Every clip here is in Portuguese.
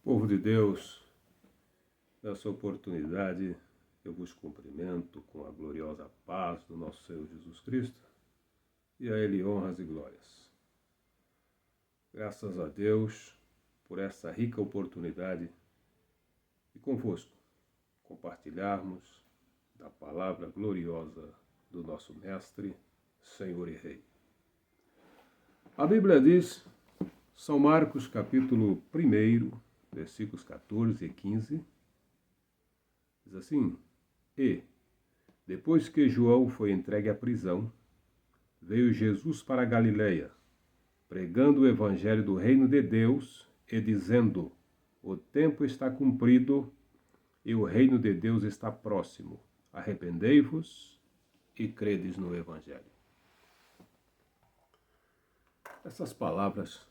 Povo de Deus, nessa oportunidade eu vos cumprimento com a gloriosa paz do nosso Senhor Jesus Cristo e a Ele honras e glórias. Graças a Deus por essa rica oportunidade e convosco compartilharmos da palavra gloriosa do nosso Mestre, Senhor e Rei. A Bíblia diz, São Marcos capítulo 1, versículos 14 e 15, diz assim: E, depois que João foi entregue à prisão, veio Jesus para a Galileia, pregando o evangelho do reino de Deus e dizendo: O tempo está cumprido e o reino de Deus está próximo. Arrependei-vos e credes no evangelho. Essas palavras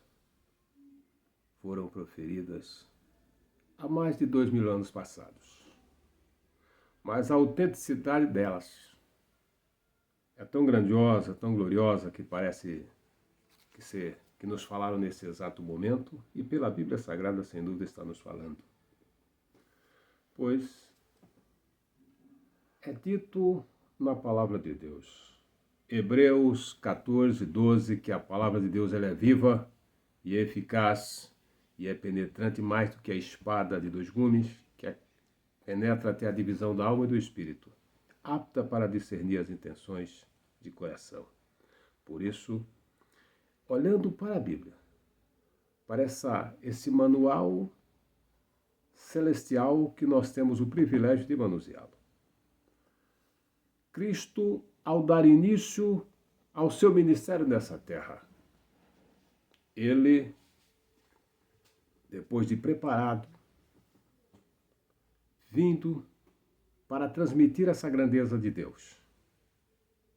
foram proferidas há mais de 2000 anos passados. Mas a autenticidade delas é tão grandiosa, tão gloriosa, que parece que nos falaram nesse exato momento, e pela Bíblia Sagrada, sem dúvida, está nos falando. Pois é dito na palavra de Deus, Hebreus 14, 12, que a palavra de Deus ela é viva e eficaz e é penetrante mais do que a espada de 2 gumes, que penetra até a divisão da alma e do espírito, apta para discernir as intenções de coração. Por isso, olhando para a Bíblia, para esse manual celestial que nós temos o privilégio de manuseá-lo, Cristo, ao dar início ao seu ministério nessa terra, ele, depois de preparado, vindo para transmitir essa grandeza de Deus,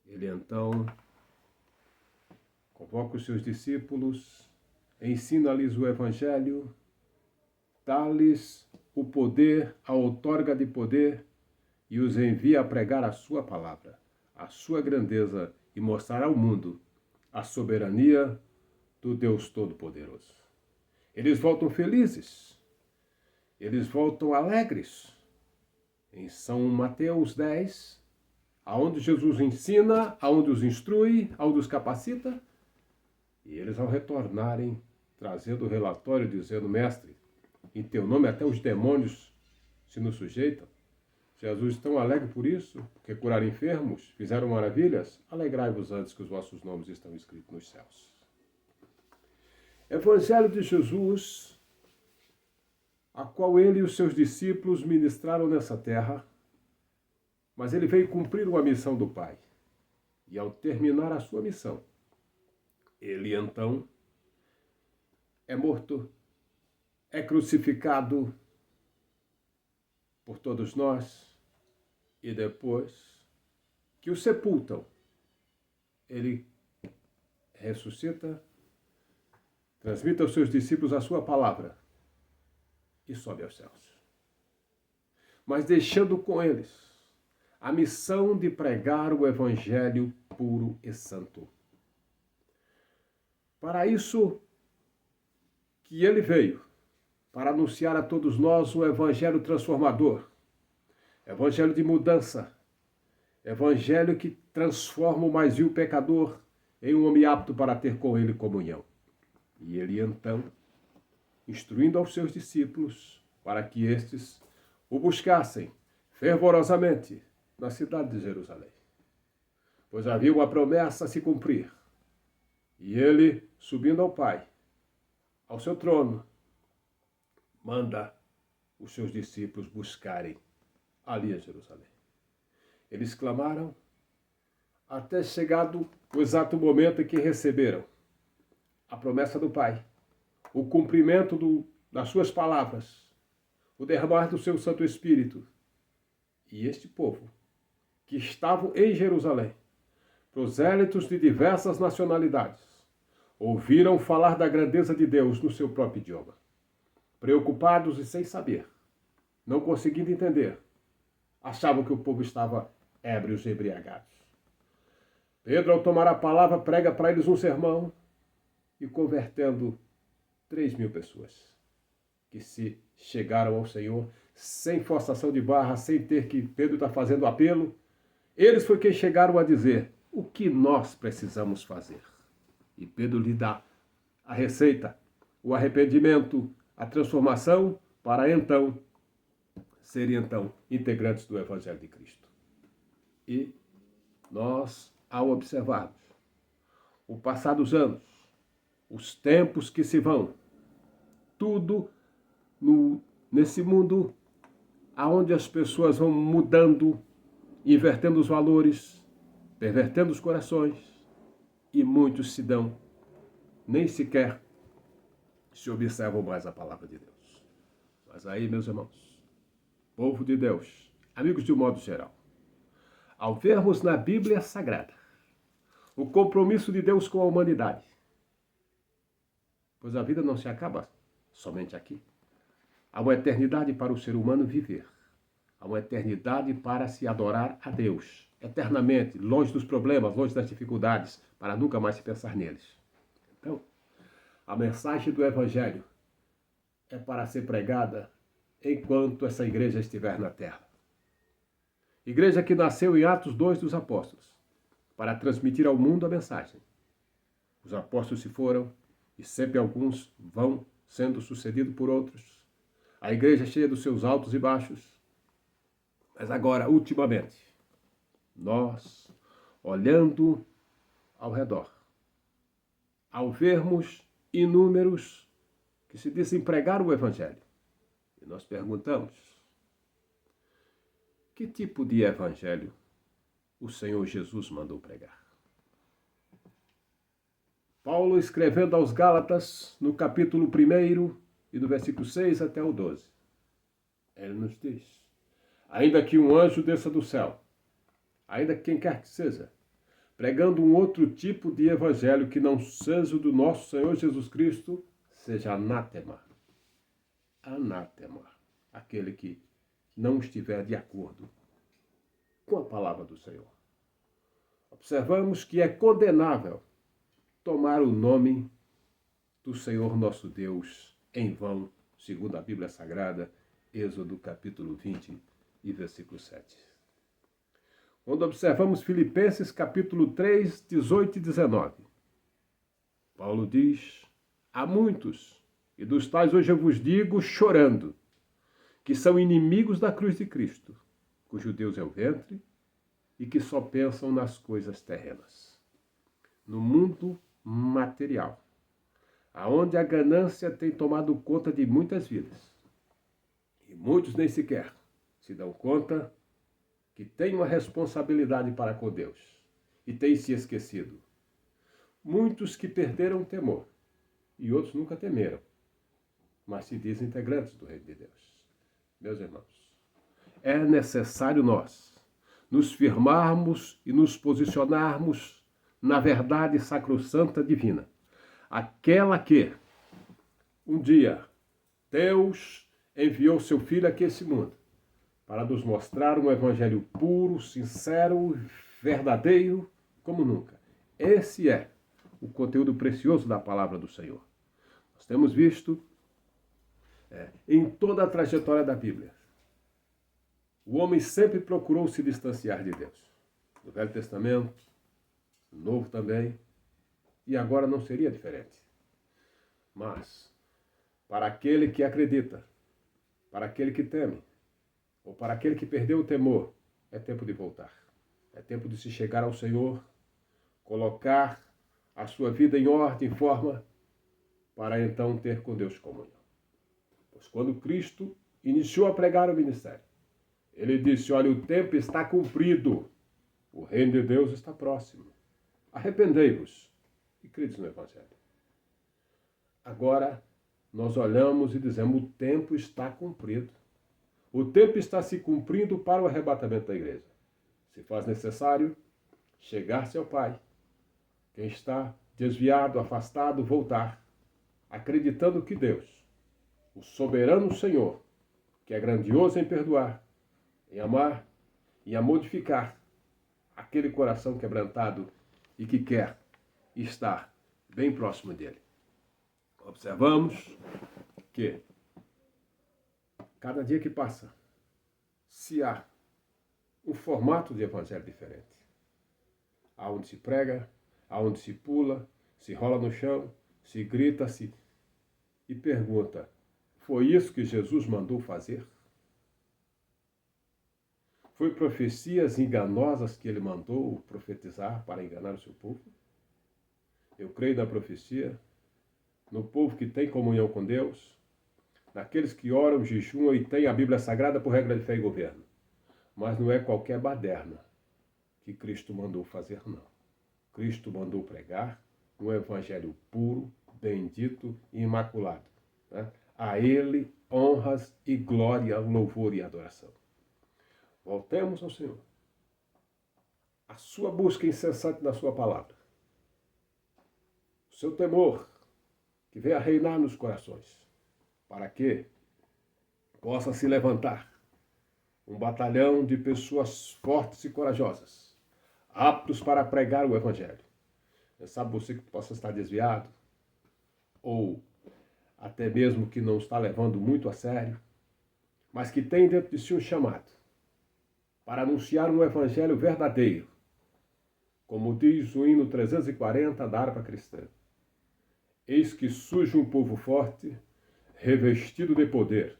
ele então convoca os seus discípulos, ensina-lhes o evangelho, dá-lhes o poder, a outorga de poder, e os envia a pregar a sua palavra, a sua grandeza, e mostrar ao mundo a soberania do Deus Todo-Poderoso. Eles voltam felizes, eles voltam alegres. Em São Mateus 10, aonde Jesus ensina, aonde os instrui, aonde os capacita, e eles, ao retornarem, trazendo o relatório, dizendo: Mestre, em teu nome até os demônios se nos sujeitam. Jesus tão alegre por isso, porque curaram enfermos, fizeram maravilhas. Alegrai-vos antes, que os vossos nomes estão escritos nos céus. Evangelho de Jesus, a qual ele e os seus discípulos ministraram nessa terra, mas ele veio cumprir uma missão do Pai. E ao terminar a sua missão, ele então é morto, é crucificado por todos nós, e depois que o sepultam, ele ressuscita, transmite aos seus discípulos a sua palavra e sobe aos céus. Mas deixando com eles a missão de pregar o evangelho puro e santo. Para isso que ele veio, para anunciar a todos nós o evangelho transformador, evangelho de mudança, evangelho que transforma o mais vil pecador em um homem apto para ter com ele comunhão. E ele então, instruindo aos seus discípulos para que estes o buscassem fervorosamente na cidade de Jerusalém, pois havia uma promessa a se cumprir. E ele, subindo ao Pai, ao seu trono, manda os seus discípulos buscarem ali em Jerusalém. Eles clamaram até chegado o exato momento em que receberam a promessa do Pai, o cumprimento das suas palavras, o derramar do seu Santo Espírito. E este povo, que estavam em Jerusalém, prosélitos de diversas nacionalidades, ouviram falar da grandeza de Deus no seu próprio idioma. Preocupados e sem saber, não conseguindo entender, achavam que o povo estava ébrios e embriagados. Pedro, ao tomar a palavra, prega para eles um sermão e convertendo 3.000 pessoas. que se chegaram ao Senhor sem forçação de barra, sem ter que Pedro está fazendo apelo. Eles foi quem chegaram a dizer o que nós precisamos fazer. E Pedro lhe dá a receita, o arrependimento, a transformação, para então serem integrantes do Evangelho de Cristo. E nós, ao observarmos o passar dos anos, os tempos que se vão, tudo nesse mundo onde as pessoas vão mudando, invertendo os valores, pervertendo os corações, e muitos se dão, nem sequer se observam mais a palavra de Deus. Mas aí, meus irmãos, povo de Deus, amigos de um modo geral, ao vermos na Bíblia Sagrada o compromisso de Deus com a humanidade, pois a vida não se acaba somente aqui. Há uma eternidade para o ser humano viver. Há uma eternidade para se adorar a Deus, eternamente, longe dos problemas, longe das dificuldades, para nunca mais se pensar neles. Então, a mensagem do Evangelho é para ser pregada enquanto essa igreja estiver na terra. Igreja que nasceu em Atos 2 dos Apóstolos, para transmitir ao mundo a mensagem. Os apóstolos se foram, e sempre alguns vão sendo sucedidos por outros. A igreja é cheia dos seus altos e baixos. Mas agora, ultimamente, nós, olhando ao redor, ao vermos inúmeros que se dizem pregar o Evangelho, e nós perguntamos, que tipo de Evangelho o Senhor Jesus mandou pregar? Paulo, escrevendo aos Gálatas, no capítulo 1 e do versículo 6 até o 12, ele nos diz: ainda que um anjo desça do céu, ainda que quem quer que seja, pregando um outro tipo de evangelho que não seja o do nosso Senhor Jesus Cristo, seja anátema. Anátema. Aquele que não estiver de acordo com a palavra do Senhor. Observamos que é condenável tomar o nome do Senhor nosso Deus em vão, segundo a Bíblia Sagrada, Êxodo capítulo 20 e versículo 7. Quando observamos Filipenses capítulo 3, 18 e 19, Paulo diz: há muitos, e dos tais hoje eu vos digo, chorando, que são inimigos da cruz de Cristo, cujo Deus é o ventre, e que só pensam nas coisas terrenas. No mundo material, aonde a ganância tem tomado conta de muitas vidas, e muitos nem sequer se dão conta que têm uma responsabilidade para com Deus e têm se esquecido. Muitos que perderam o temor e outros nunca temeram, mas se dizem integrantes do Reino de Deus. Meus irmãos, é necessário nós nos firmarmos e nos posicionarmos na verdade sacrossanta divina, aquela que um dia Deus enviou seu Filho aqui a esse mundo para nos mostrar um evangelho puro, sincero, verdadeiro, como nunca. Esse é o conteúdo precioso da palavra do Senhor. Nós temos visto em toda a trajetória da Bíblia, o homem sempre procurou se distanciar de Deus. No Velho Testamento, no Novo também, e agora não seria diferente. Mas, para aquele que acredita, para aquele que teme, ou para aquele que perdeu o temor, é tempo de voltar. É tempo de se chegar ao Senhor, colocar a sua vida em ordem, em forma, para então ter com Deus comunhão. Pois quando Cristo iniciou a pregar o ministério, ele disse: olha, o tempo está cumprido, o reino de Deus está próximo. Arrependei-vos e crede no Evangelho. Agora, nós olhamos e dizemos: o tempo está cumprido. O tempo está se cumprindo para o arrebatamento da igreja. Se faz necessário chegar-se ao Pai. Quem está desviado, afastado, voltar, acreditando que Deus, o soberano Senhor, que é grandioso em perdoar, em amar e a modificar aquele coração quebrantado e que quer estar bem próximo dele. Observamos que cada dia que passa, se há um formato de evangelho diferente. Aonde se prega, aonde se pula, se rola no chão, se grita, e pergunta: foi isso que Jesus mandou fazer? Foi profecias enganosas que ele mandou profetizar para enganar o seu povo? Eu creio na profecia, no povo que tem comunhão com Deus, naqueles que oram, jejuam e têm a Bíblia Sagrada por regra de fé e governo. Mas não é qualquer baderna que Cristo mandou fazer, não. Cristo mandou pregar um evangelho puro, bendito e imaculado. Né? A Ele honras e glória, louvor e adoração. Voltemos ao Senhor. A sua busca incessante na sua palavra. O seu temor que venha reinar nos corações. Para que possa se levantar um batalhão de pessoas fortes e corajosas, aptos para pregar o evangelho. Sabe você que possa estar desviado, ou até mesmo que não está levando muito a sério, mas que tem dentro de si um chamado para anunciar um evangelho verdadeiro, como diz o hino 340 da harpa cristã. Eis que surge um povo forte, revestido de poder,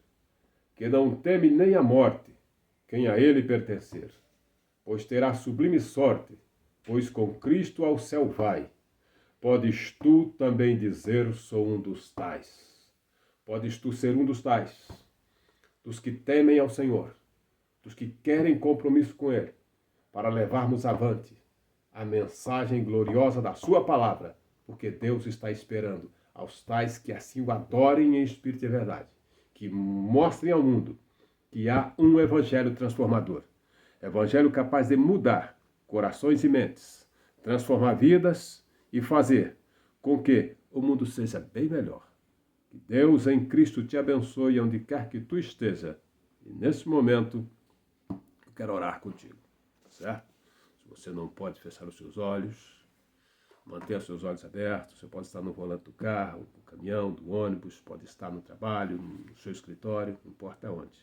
que não teme nem a morte, quem a ele pertencer, pois terá sublime sorte, pois com Cristo ao céu vai. Podes tu também dizer, sou um dos tais. Podes tu ser um dos tais, dos que temem ao Senhor, dos que querem compromisso com Ele, para levarmos avante a mensagem gloriosa da sua palavra, porque Deus está esperando aos tais que assim o adorem em espírito e verdade, que mostrem ao mundo que há um evangelho transformador, evangelho capaz de mudar corações e mentes, transformar vidas e fazer com que o mundo seja bem melhor. Que Deus em Cristo te abençoe onde quer que tu esteja. E nesse momento, eu quero orar contigo, certo? Se você não pode fechar os seus olhos, mantenha seus olhos abertos. Você pode estar no volante do carro, do caminhão, do ônibus, pode estar no trabalho, no seu escritório, não importa onde.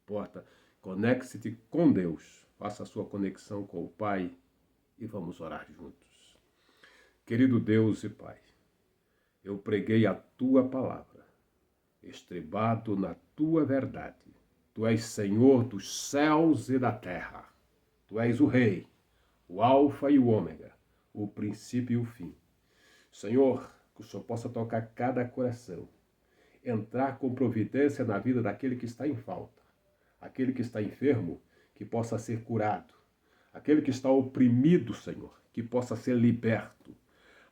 Importa, conecte-se com Deus. Faça a sua conexão com o Pai e vamos orar juntos. Querido Deus e Pai, eu preguei a Tua palavra, estribado na Tua verdade. Tu és Senhor dos céus e da terra. Tu és o Rei, o Alfa e o Ômega, o princípio e o fim. Senhor, que o Senhor possa tocar cada coração, entrar com providência na vida daquele que está em falta, aquele que está enfermo, que possa ser curado, aquele que está oprimido, Senhor, que possa ser liberto,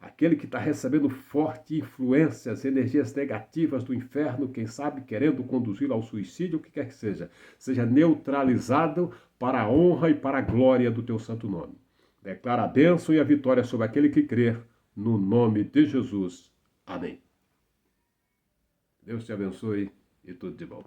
aquele que está recebendo forte influências, energias negativas do inferno, quem sabe querendo conduzi-lo ao suicídio, o que quer que seja neutralizado para a honra e para a glória do teu santo nome. Declara a bênção e a vitória sobre aquele que crer, no nome de Jesus. Amém. Deus te abençoe e tudo de bom.